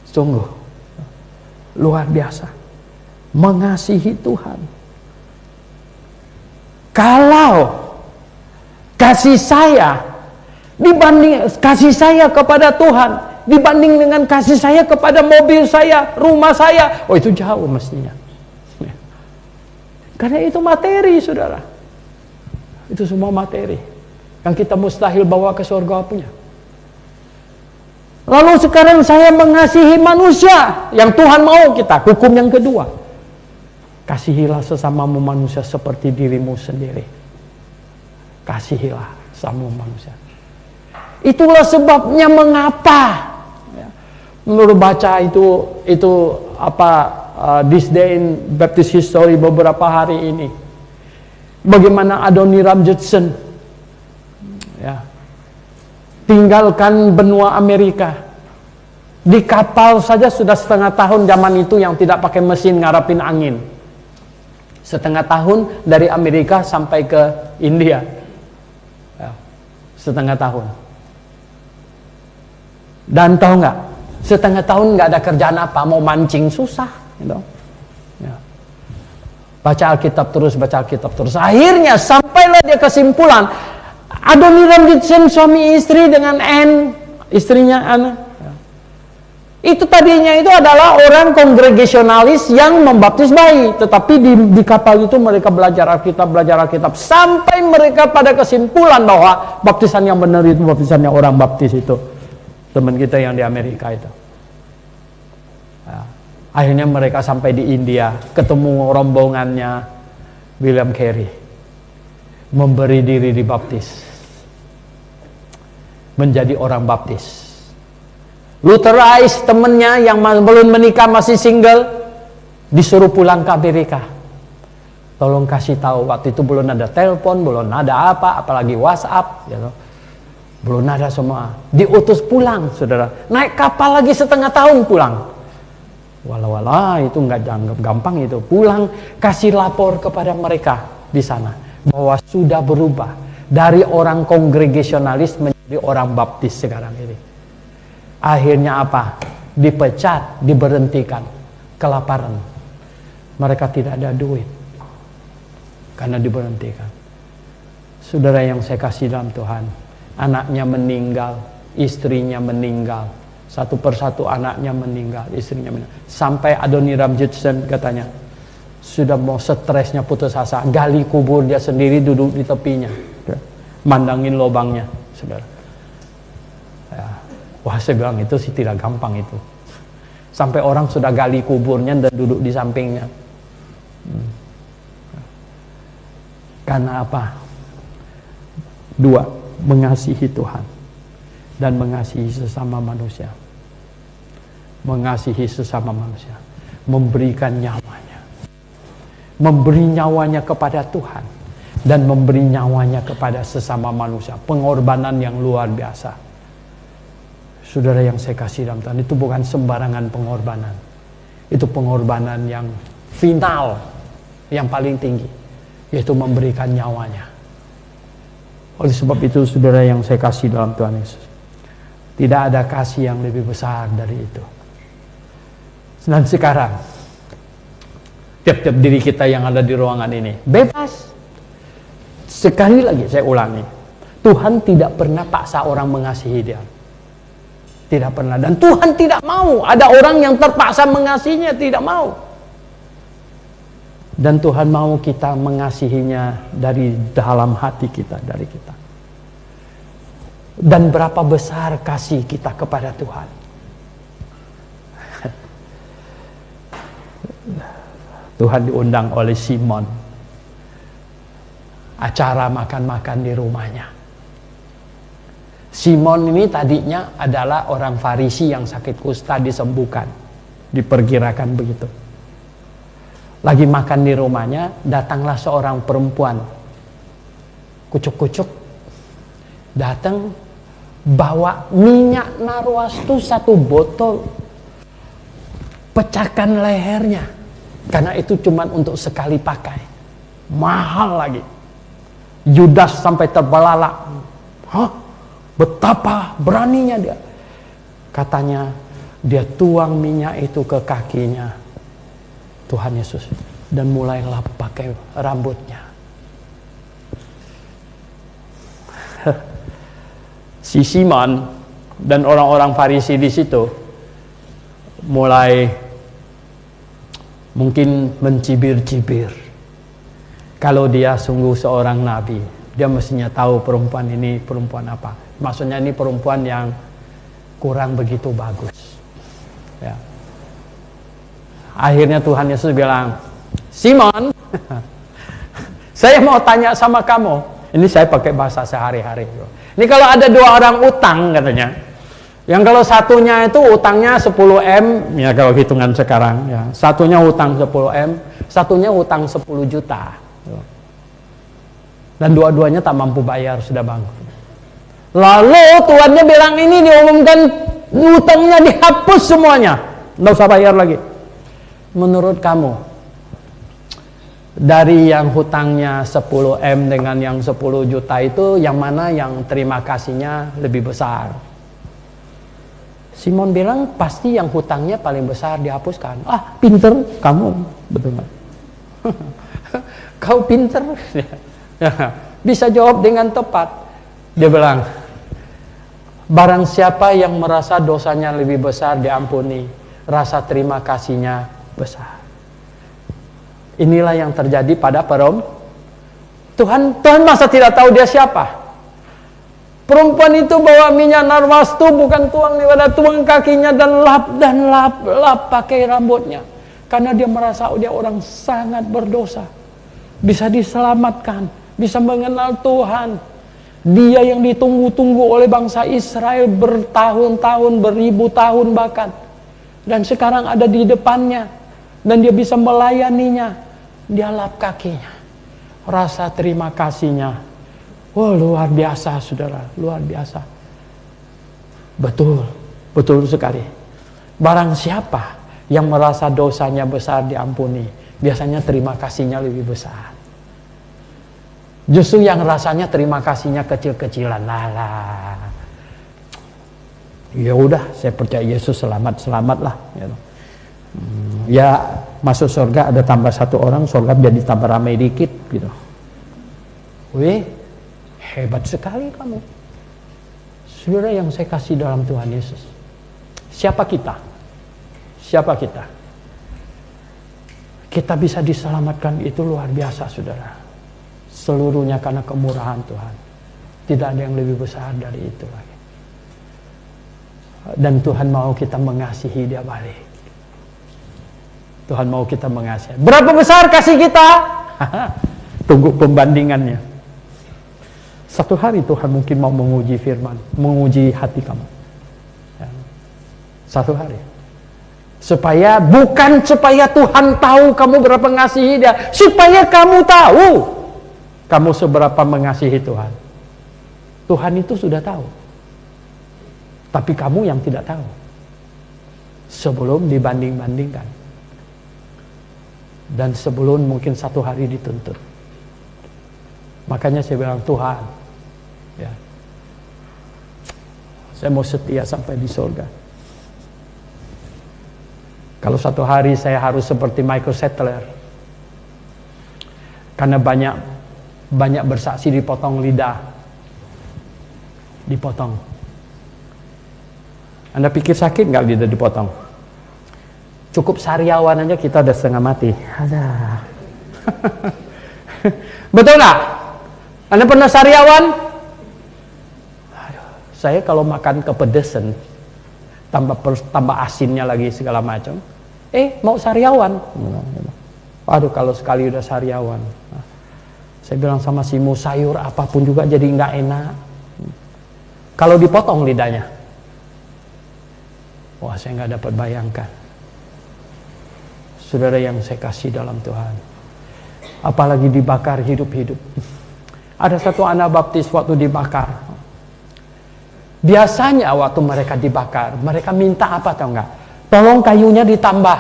Speaker 1: Sungguh luar biasa mengasihi Tuhan. Kalau kasih saya kepada Tuhan dibanding dengan kasih saya kepada mobil saya, rumah saya, oh itu jauh mestinya. Karena itu materi, saudara. Itu semua materi yang kita mustahil bawa ke surga punya. Lalu sekarang saya mengasihi manusia yang Tuhan mau kita. Hukum yang kedua, kasihilah sesamamu manusia seperti dirimu sendiri. Kasihilah sesamamu manusia. Itulah sebabnya mengapa menurut baca itu This Day in Baptist History beberapa hari ini, Bagaimana Adoniram Judson, ya, tinggalkan benua Amerika. Di kapal saja sudah setengah tahun zaman itu yang tidak pakai mesin ngarapin angin. Setengah tahun dari Amerika sampai ke India. Ya, setengah tahun. Dan tahu nggak? Setengah tahun nggak ada kerjaan apa, mau mancing susah. Gitu. Ya. Baca Alkitab terus, baca Alkitab terus. Akhirnya sampailah dia kesimpulan. Adoniram Judson suami istri dengan Anne, istrinya Anne. Itu tadinya itu adalah orang kongregasionalis yang membaptis bayi, tetapi di kapal itu mereka belajar Alkitab sampai mereka pada kesimpulan bahwa baptisan yang benar itu baptisannya orang baptis itu. Teman kita yang di Amerika itu. Ya. Akhirnya mereka sampai di India, ketemu rombongannya William Carey, memberi diri dibaptis, menjadi orang baptis. Lutherais temennya yang belum menikah masih single disuruh pulang ke Amerika. Tolong kasih tahu, waktu itu belum ada telepon, belum ada apa, apalagi WhatsApp, gitu. Belum ada semua. Diutus pulang, saudara. Naik kapal lagi setengah tahun pulang. Walau itu nggak gampang itu. Pulang kasih lapor kepada mereka di sana bahwa sudah berubah dari orang kongregasionalis menjadi orang baptis sekarang ini. Akhirnya apa? Dipecat, diberhentikan, kelaparan. Mereka tidak ada duit karena diberhentikan. Saudara yang saya kasih dalam Tuhan, anaknya meninggal, istrinya meninggal, satu persatu anaknya meninggal, istrinya meninggal. Sampai Adoniram Judson katanya sudah mau stresnya putus asa, gali kubur dia sendiri, duduk di tepinya, mandangin lubangnya, saudara. Wah, saya bilang itu sih tidak gampang itu. Sampai orang sudah gali kuburnya dan duduk di sampingnya. Karena apa? Dua, mengasihi Tuhan dan mengasihi sesama manusia. Mengasihi sesama manusia, memberikan nyawanya. Memberi nyawanya kepada Tuhan dan memberi nyawanya kepada sesama manusia. Pengorbanan yang luar biasa. Saudara yang saya kasih dalam Tuhan, itu bukan sembarangan pengorbanan. Itu pengorbanan yang final, yang paling tinggi, yaitu memberikan nyawanya. Oleh sebab itu, saudara yang saya kasih dalam Tuhan Yesus, tidak ada kasih yang lebih besar dari itu. Dan sekarang, tiap-tiap diri kita yang ada di ruangan ini, bebas. Sekali lagi saya ulangi, Tuhan tidak pernah paksa orang mengasihi dia. Tidak pernah. Dan Tuhan tidak mau ada orang yang terpaksa mengasihinya, tidak mau. Dan Tuhan mau kita mengasihinya dari dalam hati kita, dari kita. Dan berapa besar kasih kita kepada Tuhan. Tuhan diundang oleh Simon. Acara makan-makan di rumahnya. Simon ini tadinya adalah orang Farisi yang sakit kusta disembuhkan. Diperkirakan begitu. Lagi makan di rumahnya, datanglah seorang perempuan. Kucuk-kucuk. Datang, bawa minyak narwastu 1 botol. Pecahkan lehernya. Karena itu cuma untuk sekali pakai. Mahal lagi. Yudas sampai terbelalak. Hah? Betapa beraninya dia. Katanya dia tuang minyak itu ke kakinya Tuhan Yesus dan mulailah pakai rambutnya. Si Simon dan orang-orang Farisi di situ mulai mungkin mencibir-cibir. Kalau dia sungguh seorang nabi, dia mestinya tahu perempuan ini perempuan apa. Maksudnya ini perempuan yang kurang begitu bagus. Ya. Akhirnya Tuhan Yesus bilang, Simon, saya mau tanya sama kamu. Ini saya pakai bahasa sehari-hari. Ini kalau ada 2 orang utang katanya. Yang kalau satunya itu utangnya 10 M, ya kalau hitungan sekarang. Ya. Satunya utang 10 M, satunya utang 10 juta. Dan dua-duanya tak mampu bayar, sudah bangkrut. Lalu tuannya bilang, ini diumumkan hutangnya dihapus semuanya, nggak usah bayar lagi. Menurut kamu, dari yang hutangnya 10 M dengan yang 10 juta itu, yang mana yang terima kasihnya lebih besar? Simon bilang, pasti yang hutangnya paling besar dihapuskan. Ah, pinter kamu, betul nggak? Kau pinter, bisa jawab dengan tepat. Dia bilang, barang siapa yang merasa dosanya lebih besar diampuni, rasa terima kasihnya besar. Inilah yang terjadi pada Tuhan masa tidak tahu dia siapa? Perempuan itu bawa minyak narwastu, bukan tuang pada tuang kakinya dan lap pakai rambutnya. Karena dia merasa dia orang sangat berdosa. Bisa diselamatkan, bisa mengenal Tuhan. Dia yang ditunggu-tunggu oleh bangsa Israel bertahun-tahun, beribu tahun bahkan. Dan sekarang ada di depannya. Dan dia bisa melayaninya. Dia lap kakinya. Rasa terima kasihnya, oh, luar biasa, saudara, luar biasa. Betul, betul sekali. Barang siapa yang merasa dosanya besar diampuni, biasanya terima kasihnya lebih besar. Justru yang rasanya terima kasihnya kecil-kecilan, ya udah, saya percaya Yesus selamat-selamatlah. Ya, masuk surga ada tambah 1 orang, surga jadi tambah ramai dikit, gitu. Wih, hebat sekali kamu. Saudara yang saya kasih dalam Tuhan Yesus. Siapa kita? Siapa kita? Kita bisa diselamatkan itu luar biasa, saudara. Seluruhnya karena kemurahan Tuhan. Tidak ada yang lebih besar dari itu lagi. Dan Tuhan mau kita mengasihi dia balik. Tuhan mau kita mengasihi. Berapa besar kasih kita? Tunggu pembandingannya. Satu hari Tuhan mungkin mau menguji firman, menguji hati kamu. Satu hari. Bukan supaya Tuhan tahu kamu berapa mengasihi dia, supaya kamu tahu kamu seberapa mengasihi Tuhan. Tuhan itu sudah tahu. Tapi kamu yang tidak tahu. Sebelum dibanding-bandingkan. Dan sebelum mungkin satu hari dituntut. Makanya saya bilang, Tuhan, ya, saya mau setia sampai di surga. Kalau satu hari saya harus seperti Michael Settler, karena banyak bersaksi dipotong lidah, dipotong. Anda pikir sakit nggak lidah dipotong? Cukup sariawan aja kita udah setengah mati. Ada. Betul nggak? Anda pernah sariawan? Aduh, saya kalau makan kepedesan, tambah asinnya lagi segala macam. Mau sariawan? Aduh, kalau sekali udah sariawan, saya bilang sama Simu, sayur apapun juga jadi nggak enak. Kalau dipotong lidahnya, wah, saya nggak dapat bayangkan. Saudara yang saya kasih dalam Tuhan, apalagi dibakar hidup-hidup. Ada satu anak baptis waktu dibakar. Biasanya waktu mereka dibakar, mereka minta apa tahu nggak? Tolong kayunya ditambah.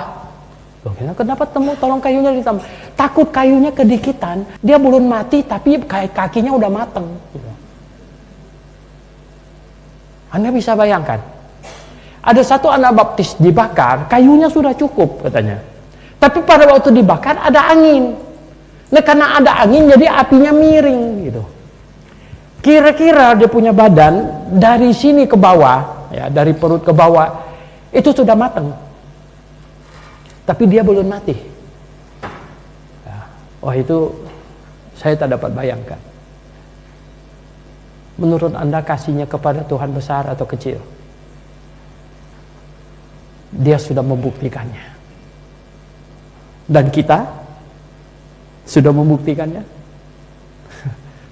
Speaker 1: Loh, kenapa tolong kayunya ditambah? Takut kayunya kedikitan, dia belum mati tapi kakinya udah mateng. Anda bisa bayangkan? Ada satu anak baptis dibakar, kayunya sudah cukup katanya. Tapi pada waktu dibakar ada angin. Nah, karena ada angin jadi apinya miring gitu. Kira-kira dia punya badan dari sini ke bawah, ya, dari perut ke bawah itu sudah matang. Tapi dia belum mati. Ya. Wah, itu saya tak dapat bayangkan. Menurut Anda kasihnya kepada Tuhan besar atau kecil? Dia sudah membuktikannya. Dan kita sudah membuktikannya.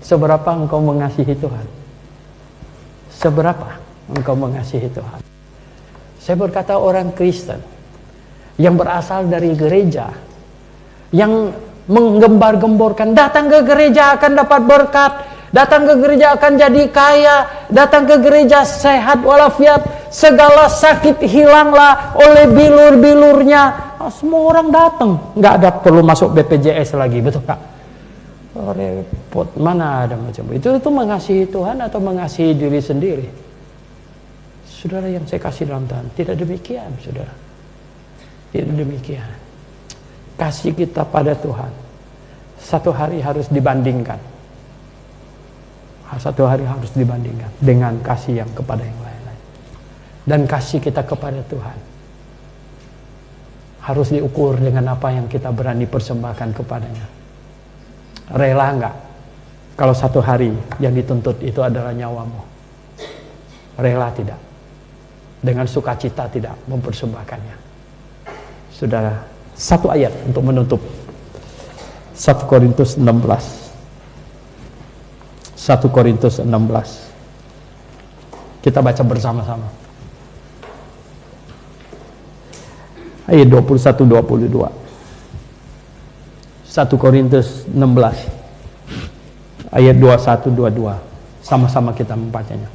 Speaker 1: Seberapa engkau mengasihi Tuhan? Seberapa engkau mengasihi Tuhan? Saya berkata orang Kristen yang berasal dari gereja, yang menggembar-gemborkan. Datang ke gereja akan dapat berkat, datang ke gereja akan jadi kaya, datang ke gereja sehat walafiat, segala sakit hilanglah oleh bilur-bilurnya. Semua orang datang, nggak ada perlu masuk BPJS lagi, betul Kak? Oh, repot, mana ada macam itu mengasihi Tuhan atau mengasihi diri sendiri? Saudara yang saya kasih dalam Tuhan, tidak demikian, saudara. Tidak demikian. Kasih kita pada Tuhan satu hari harus dibandingkan. Satu hari harus dibandingkan dengan kasih yang kepada yang lain-lain. Dan kasih kita kepada Tuhan harus diukur dengan apa yang kita berani persembahkan kepadanya. Rela enggak? Kalau satu hari yang dituntut itu adalah nyawamu, rela tidak? Dengan sukacita tidak mempersembahkannya? Saudara, satu ayat untuk menutup. 1 Korintus 16. 1 Korintus 16. Kita baca bersama-sama. Ayat 21-22. 1 Korintus 16. Ayat 21-22. Sama-sama kita membacanya.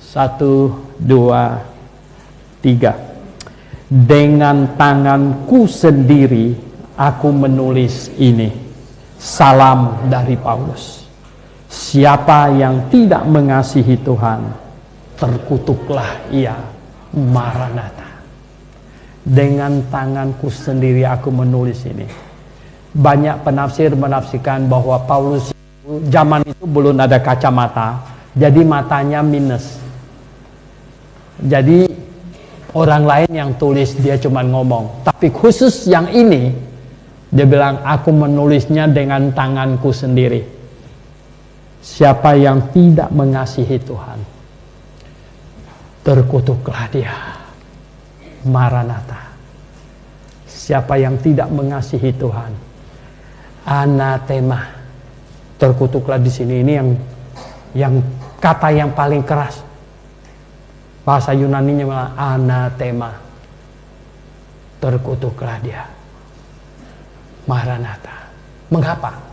Speaker 1: 1, 2, 3. Dengan tanganku sendiri aku menulis ini. Salam dari Paulus. Siapa yang tidak mengasihi Tuhan, terkutuklah ia. Maranatha. Dengan tanganku sendiri aku menulis ini. Banyak penafsir menafsirkan bahwa Paulus zaman itu belum ada kacamata, jadi matanya minus. Jadi orang lain yang tulis, dia cuma ngomong. Tapi khusus yang ini, dia bilang, aku menulisnya dengan tanganku sendiri. Siapa yang tidak mengasihi Tuhan, terkutuklah dia. Maranatha. Siapa yang tidak mengasihi Tuhan, anatema. Terkutuklah di sini. Ini yang kata yang paling keras. Bahasa Yunaninya malah anatema. Terkutuklah dia. Maranatha. Mengapa?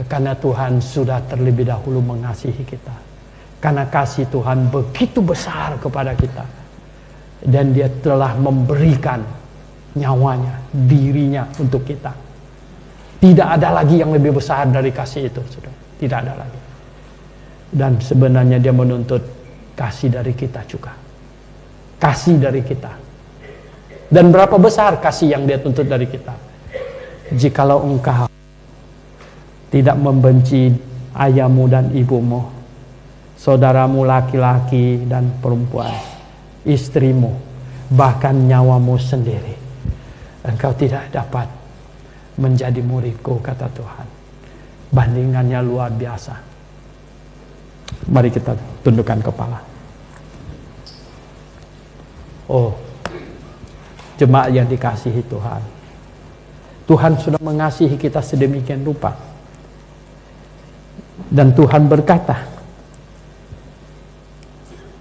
Speaker 1: Karena Tuhan sudah terlebih dahulu mengasihi kita. Karena kasih Tuhan begitu besar kepada kita. Dan dia telah memberikan nyawanya, dirinya untuk kita. Tidak ada lagi yang lebih besar dari kasih itu, saudara. Tidak ada lagi. Dan sebenarnya dia menuntut kasih dari kita juga. Kasih dari kita. Dan berapa besar kasih yang dia tuntut dari kita? Jikalau engkau tidak membenci ayahmu dan ibumu, saudaramu laki-laki dan perempuan, istrimu, bahkan nyawamu sendiri, engkau tidak dapat menjadi muridku, kata Tuhan. Bandingannya luar biasa. Mari kita tundukkan kepala. Oh, jemaat yang dikasihi Tuhan, Tuhan sudah mengasihi kita sedemikian rupa. Dan Tuhan berkata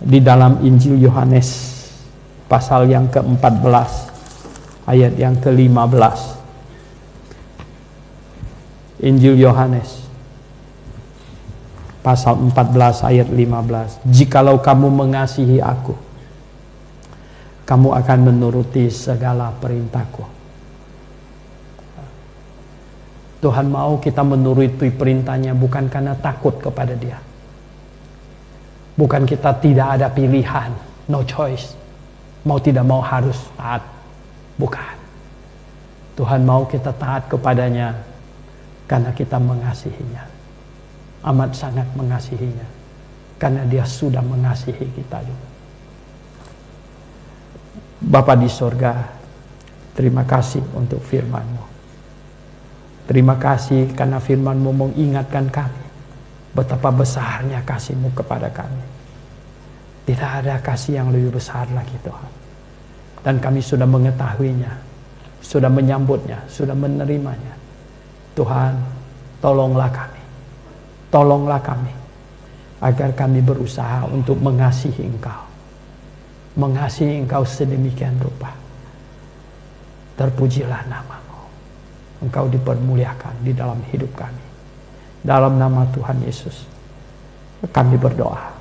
Speaker 1: di dalam Injil Yohanes pasal yang ke-14 ayat yang ke-15. Injil Yohanes pasal 14 ayat 15. Jikalau kamu mengasihi aku, kamu akan menuruti segala perintahku. Tuhan mau kita menuruti perintahnya bukan karena takut kepada dia. Bukan kita tidak ada pilihan, no choice. Mau tidak mau harus taat. Bukan. Tuhan mau kita taat kepadanya karena kita mengasihinya. Amat sangat mengasihinya. Karena dia sudah mengasihi kita juga. Bapa di sorga, terima kasih untuk firman-Mu. Terima kasih karena firman-Mu mengingatkan kami betapa besarnya kasih-Mu kepada kami. Tidak ada kasih yang lebih besar lagi, Tuhan. Dan kami sudah mengetahuinya, sudah menyambutnya, sudah menerimanya. Tuhan, tolonglah kami. Tolonglah kami agar kami berusaha untuk mengasihi Engkau. Mengasihi Engkau sedemikian rupa. Terpujilah nama-Mu. Engkau dipermuliakan di dalam hidup kami. Dalam nama Tuhan Yesus, kami berdoa.